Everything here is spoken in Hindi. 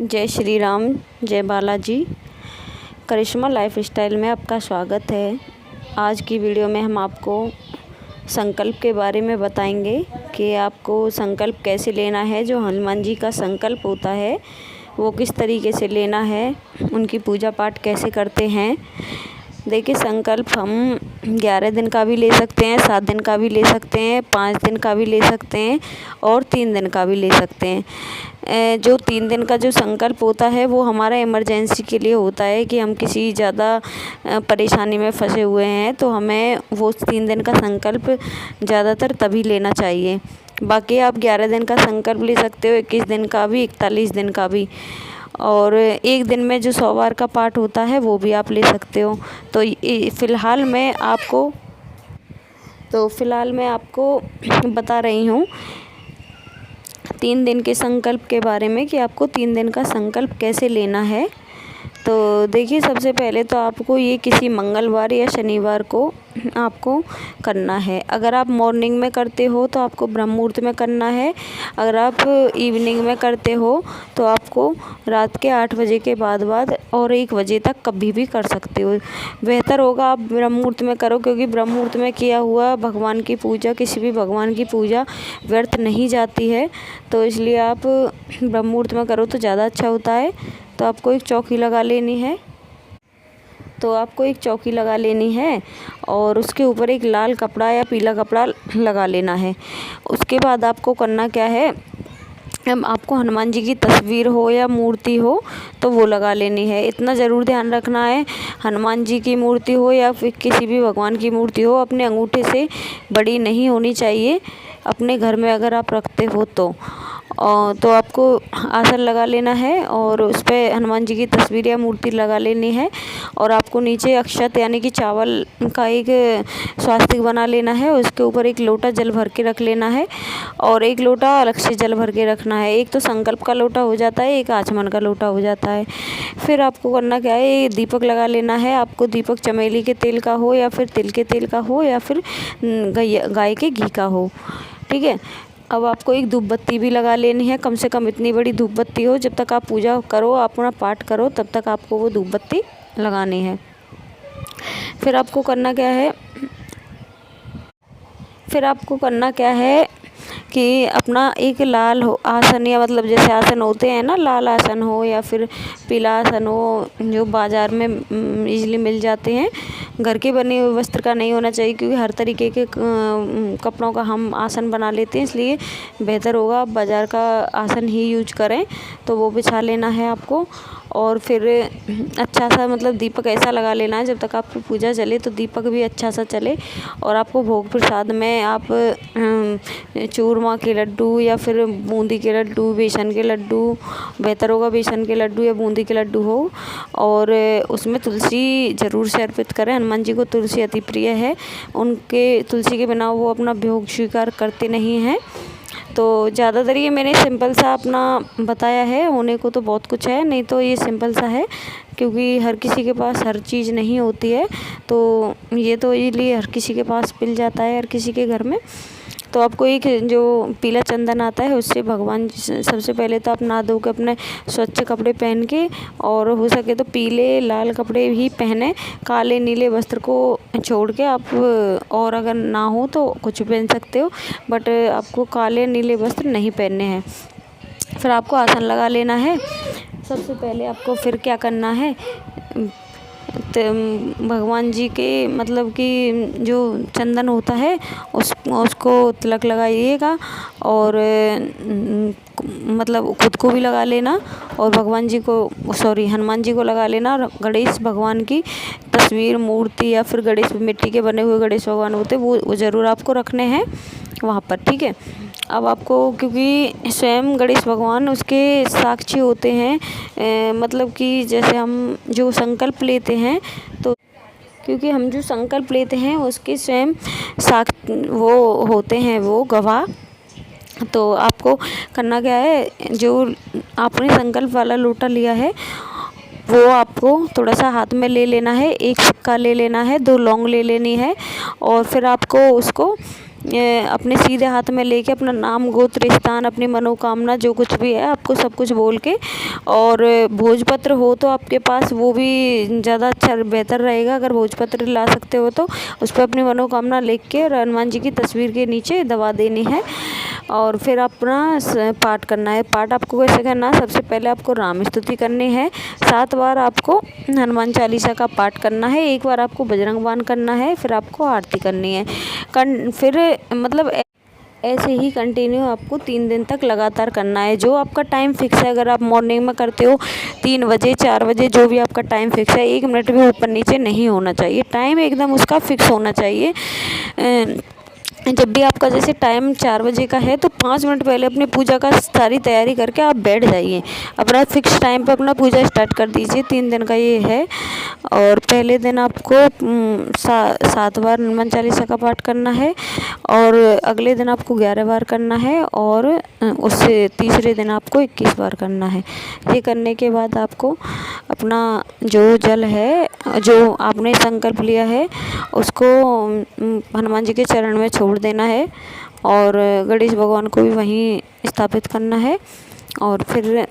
जय श्री राम, जय बालाजी। करिश्मा लाइफस्टाइल में आपका स्वागत है। आज की वीडियो में हम आपको संकल्प के बारे में बताएंगे कि आपको संकल्प कैसे लेना है। जो हनुमान जी का संकल्प होता है वो किस तरीके से लेना है, उनकी पूजा पाठ कैसे करते हैं। देखिए, संकल्प हम 11 दिन का भी ले सकते हैं, 7 दिन का भी ले सकते हैं, 5 दिन का भी ले सकते हैं और 3 दिन का भी ले सकते हैं। जो 3 दिन का जो संकल्प होता है वो हमारा इमरजेंसी के लिए होता है कि हम किसी ज़्यादा परेशानी में फंसे हुए हैं, तो हमें वो 3 दिन का संकल्प ज़्यादातर तभी लेना चाहिए। बाकी आप 11 दिन का संकल्प ले सकते हो, 21 दिन का भी, 41 दिन का भी, और एक दिन में जो 100 बार का पाठ होता है वो भी आप ले सकते हो। तो फ़िलहाल मैं आपको बता रही हूँ 3 दिन के संकल्प के बारे में कि आपको 3 दिन का संकल्प कैसे लेना है। तो देखिए, सबसे पहले तो आपको ये किसी मंगलवार या शनिवार को आपको करना है। अगर आप मॉर्निंग में करते हो तो आपको ब्रह्म मुहूर्त में करना है। अगर आप इवनिंग में करते हो तो आपको रात के 8 बजे के बाद और 1 बजे तक कभी भी कर सकते हो। बेहतर होगा आप ब्रह्म मुहूर्त में करो, क्योंकि ब्रह्म मुहूर्त में किया हुआ भगवान की पूजा, किसी भी भगवान की पूजा व्यर्थ नहीं जाती है। तो इसलिए आप ब्रह्म मुहूर्त में करो तो ज़्यादा अच्छा होता है। तो आपको एक चौकी लगा लेनी है और उसके ऊपर एक लाल कपड़ा या पीला कपड़ा लगा लेना है। उसके बाद आपको करना क्या है, आपको हनुमान जी की तस्वीर हो या मूर्ति हो तो वो लगा लेनी है। इतना ज़रूर ध्यान रखना है, हनुमान जी की मूर्ति हो या फिर किसी भी भगवान की मूर्ति हो, अपने अंगूठे से बड़ी नहीं होनी चाहिए। अपने घर में अगर आप रखते हो तो आपको आसन लगा लेना है और उस पर हनुमान जी की तस्वीर या मूर्ति लगा लेनी है। और आपको नीचे अक्षत यानी कि चावल का एक स्वास्तिक बना लेना है। उसके ऊपर एक लोटा जल भर के रख लेना है और एक लोटा अलग से जल भर के रखना है। एक तो संकल्प का लोटा हो जाता है, एक आचमन का लोटा हो जाता है। फिर आपको करना क्या है, दीपक लगा लेना है। आपको दीपक चमेली के तेल का हो या फिर तिल के तेल का हो या फिर गाय के घी का हो, ठीक है। अब आपको एक धूप बत्ती भी लगा लेनी है। कम से कम इतनी बड़ी धूप बत्ती हो, जब तक आप पूजा करो, अपना पाठ करो, तब तक आपको वो धूप बत्ती लगानी है। फिर आपको करना क्या है कि अपना एक लाल आसन, या मतलब जैसे आसन होते हैं ना, लाल आसन हो या फिर पीला आसन हो, जो बाज़ार में इजीली मिल जाते हैं। घर के बने हुए वस्त्र का नहीं होना चाहिए, क्योंकि हर तरीके के कपड़ों का हम आसन बना लेते हैं, इसलिए बेहतर होगा आप बाज़ार का आसन ही यूज करें। तो वो बिछा लेना है आपको। और फिर अच्छा सा, मतलब दीपक ऐसा लगा लेना है जब तक आपकी पूजा चले तो दीपक भी अच्छा सा चले। और आपको भोग प्रसाद में आप चूरमा के लड्डू या फिर बूंदी के लड्डू, बेसन के लड्डू, बेहतर होगा बेसन के लड्डू या बूंदी के लड्डू हो। और उसमें तुलसी ज़रूर से अर्पित करें। हनुमान जी को तुलसी अति प्रिय है, उनके तुलसी के बिना वो अपना भोग स्वीकार करते नहीं हैं। तो ज़्यादातर ये मैंने सिंपल सा अपना बताया है, होने को तो बहुत कुछ है, नहीं तो ये सिंपल सा है, क्योंकि हर किसी के पास हर चीज़ नहीं होती है। तो ये तो इसलिए हर किसी के पास मिल जाता है, हर किसी के घर में। तो आपको एक जो पीला चंदन आता है उससे भगवान, सबसे पहले तो आप नहा धो के अपने स्वच्छ कपड़े पहन के, और हो सके तो पीले लाल कपड़े ही पहने, काले नीले वस्त्र को छोड़ के आप, और अगर ना हो तो कुछ पहन सकते हो, बट आपको काले नीले वस्त्र नहीं पहनने हैं। फिर आपको आसन लगा लेना है। सबसे पहले आपको फिर क्या करना है, तो भगवान जी के, मतलब कि जो चंदन होता है उसको तिलक लगाइएगा, और मतलब खुद को भी लगा लेना, और हनुमान जी को लगा लेना। और गणेश भगवान की तस्वीर, मूर्ति या फिर गणेश, मिट्टी के बने हुए गणेश भगवान होते वो ज़रूर आपको रखने हैं वहाँ पर, ठीक है। अब आपको, क्योंकि स्वयं गणेश भगवान उसके साक्षी होते हैं, मतलब कि जैसे हम जो संकल्प लेते हैं, तो क्योंकि हम जो संकल्प लेते हैं उसके स्वयं वो होते हैं, वो गवाह। तो आपको करना क्या है, जो आपने संकल्प वाला लोटा लिया है वो आपको थोड़ा सा हाथ में ले लेना है, एक सिक्का ले लेना है, 2 लौंग ले लेनी है, और फिर आपको उसको अपने सीधे हाथ में लेके अपना नाम, गोत्र, स्थान, अपनी मनोकामना जो कुछ भी है आपको सब कुछ बोल के, और भोजपत्र हो तो आपके पास वो भी ज़्यादा अच्छा बेहतर रहेगा। अगर भोजपत्र ला सकते हो तो उस पर अपनी मनोकामना लिख के हनुमान जी की तस्वीर के नीचे दबा देनी है, और फिर अपना पाठ करना है। पाठ आपको कैसे करना है, सबसे पहले आपको राम स्तुति करनी है, 7 बार आपको हनुमान चालीसा का पाठ करना है, 1 बार आपको बजरंग बाण करना है, फिर आपको आरती करनी है। फिर मतलब ऐसे ही कंटिन्यू आपको 3 दिन तक लगातार करना है। जो आपका टाइम फिक्स है, अगर आप मॉर्निंग में करते हो 3 बजे 4 बजे, जो भी आपका टाइम फिक्स है, 1 मिनट भी ऊपर नीचे नहीं होना चाहिए, टाइम एकदम उसका फिक्स होना चाहिए। जब भी आपका जैसे टाइम 4 बजे का है तो 5 मिनट पहले अपनी पूजा का सारी तैयारी करके आप बैठ जाइए, अपना फिक्स टाइम पे अपना पूजा स्टार्ट कर दीजिए। 3 दिन का ये है। और पहले दिन आपको 7 बार हनुमान चालीसा का पाठ करना है, और अगले दिन आपको 11 बार करना है, और उससे तीसरे दिन आपको 21 बार करना है। ये करने के बाद आपको अपना जो जल है, जो आपने संकल्प लिया है, उसको हनुमान जी के चरण में छोड़ देना है, और गणेश भगवान को भी वहीं स्थापित करना है। और फिर